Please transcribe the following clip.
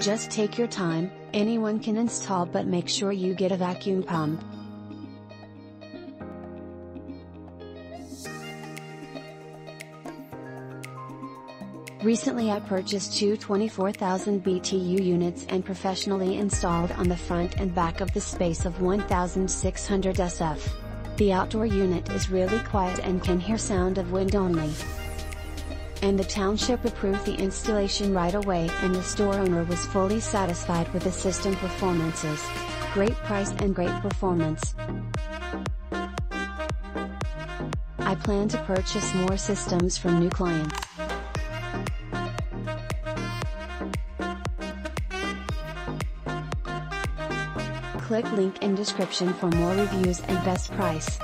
Just take your time, anyone can install, but make sure you get a vacuum pump. Recently I purchased two 24,000 BTU units and professionally installed on the front and back of the space of 1,600 SF. The outdoor unit is really quiet and can hear sound of wind only. And the township approved the installation right away, and the store owner was fully satisfied with the system performances. Great price and great performance. I plan to purchase more systems from new clients. Click link in description for more reviews and best price.